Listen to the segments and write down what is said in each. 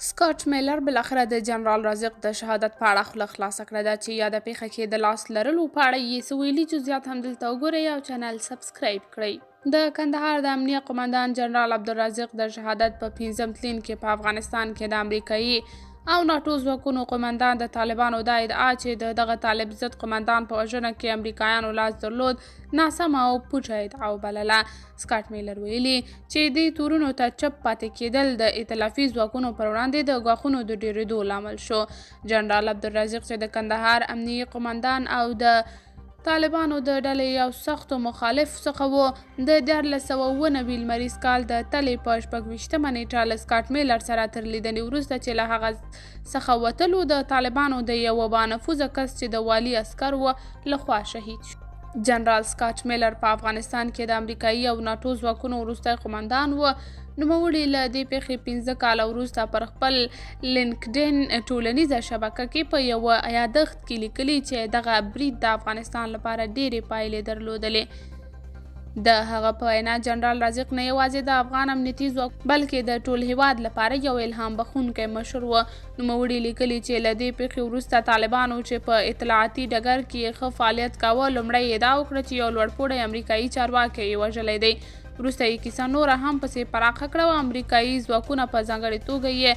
سکاټ میلر بالاخره د جنرال رازق د شهادت په اړه خوله خلاصه کړې ده چې یاده پیښه کې د لاس لرلو په اړه یې څه ویلي. جزئیات هم دلته وګورئ او چینل سبسکرایب کړئ. د کندهار د امنیه قمندان جنرال عبدالرازق د شهادت په 5م تلین کې په افغانستان کې د امریکایي او ناټو ځواکونو قمندان د طالبانو دا ادعا چې د دغه طالب ضد قمندان په وژنه کې امریکایانو لاس درلود ناسمه او پوچه ادعا وبلله. سکاټ میلر ویلي چې دې تورونو ته چپ پاتې کېدل د ائتلافي ځواکونو پر وړاندې د ګواښونو د ډېرېدو لامل شو. جنرال عبدالرازق چې د کندهار امنیي قمندان او د طالبانو د ډلې یو سختو مخالف څخه و، د 1499 لمریز کال د تلې په 26مه نیټه له سکاټ میلر سره تر لیدنې وروسته چې له هغه څخه وتلو د طالبانو د یوه بانفوذه کس چې د والي عسکر و لخوا شهید شو. جنرال سکاټ میلر په افغانستان کې د امریکایي او ناټو ځواکونو وروستی قمندان و. نوموړي له دې پیښې 15 کاله وروسته پر خپل لینکډین ټولنیزه شبکه کې په یوه یادښت کې لیکلي چې دغه برید د افغانستان لپاره ډېرې پایلې درلودلې. د هغه په وینا جنرال رازق نه یوازې د افغان امنیتي ځواک بلکې د ټول هیواد لپاره یو الهام بخښونکی مشر و. نوموړي لیکلي چې له دې پیښې وروسته طالبانو چې په اطلاعاتي ډګر کې ښه فعالیت کاوه لومړی ادعا وکړه چې یو لوړپوړی امریکایي چارواکی یې وژلی دی. وروسته یې کیسه نوره هم پسې پراخه کړه او امریکایي ځواکونه په ځانګړې توګه یې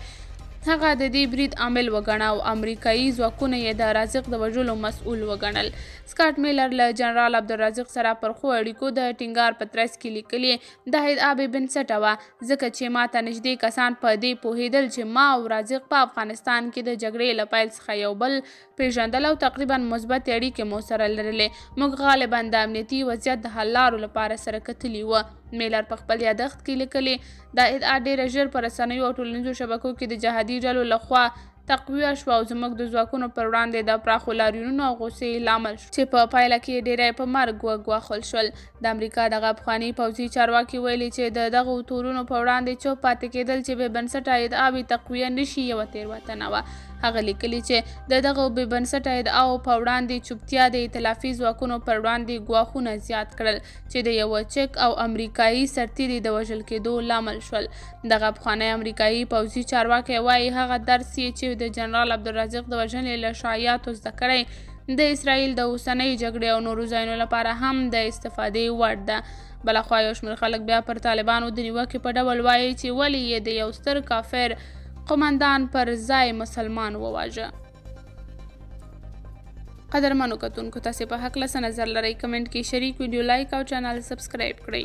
هغه د دې برید عامل وګڼه او امریکایي ځواکونه یې د رازق د وژلو مسؤل وګڼل. سکاټ میلر له جنرال عبدالرازق سره پر ښو اړیکو د ټینګار په ترڅ کې لیکلي دا ادعا بې بنسټه وه ځکه چې ما ته نږدې کسان په دې پوهېدل چې ما او رازق په افغانستان کې د جګړې له پیل څخه یو بل پیژندل او تقریبا مثبتې اړیکې مو سره لرلې. موږ غالبا د امنیتي وضعیت د حل لارو لپاره سره کتلي وه. میلر په خپل یادښت کې لیکلي دا ادعا ډېره ژر په رسنیو او ټولنیزو شبکو کې د جهادي ډلو لخوا تقویه شوه او زموږ د ځواکونو پر وړاندې د پراخو لاریونونو او غوسې لامل شو چې په پایله کې ډېری په مرګ وګواښل شول. د امریکا دغه پخواني پوځي چارواکي ویلي چې د دغو تورونو په وړاندې چوپ پاتې کېدل چې بې بنسټه ادعاوې تقویه نه شي یوه تېروتنه وه. هغه لیکلي چې د دغو بې بنسټه ادعاو په وړاندې چوپتیا د ائتلافي ځواکونو پر وړاندې ګواښونه زیات کړل چې د یوه چک او امریکایي سرتیري د وژل کېدو لامل شول. دغه پخوانی امریکایي پوځي چارواکی وایي هغه درس یې چې د جنرال عبدالرازق د وژنې له شایعاتو زده کړی د اسرائیل د اوسنۍ جګړې او نورو ځایونو لپاره هم د استفادې وړ ده. بلخوا یو شمېر خلک بیا پر طالبانو د نیوکې په ډول وایي چې ولې یې د یو ستر کافر قمندان پر ځای مسلمان وواژه. قدرمنو کتونکو تاسې په هکله څه نظر لرئ؟ کمنټ کې شریک، ویډیو لایک او چینل سبسکرایب کړئ.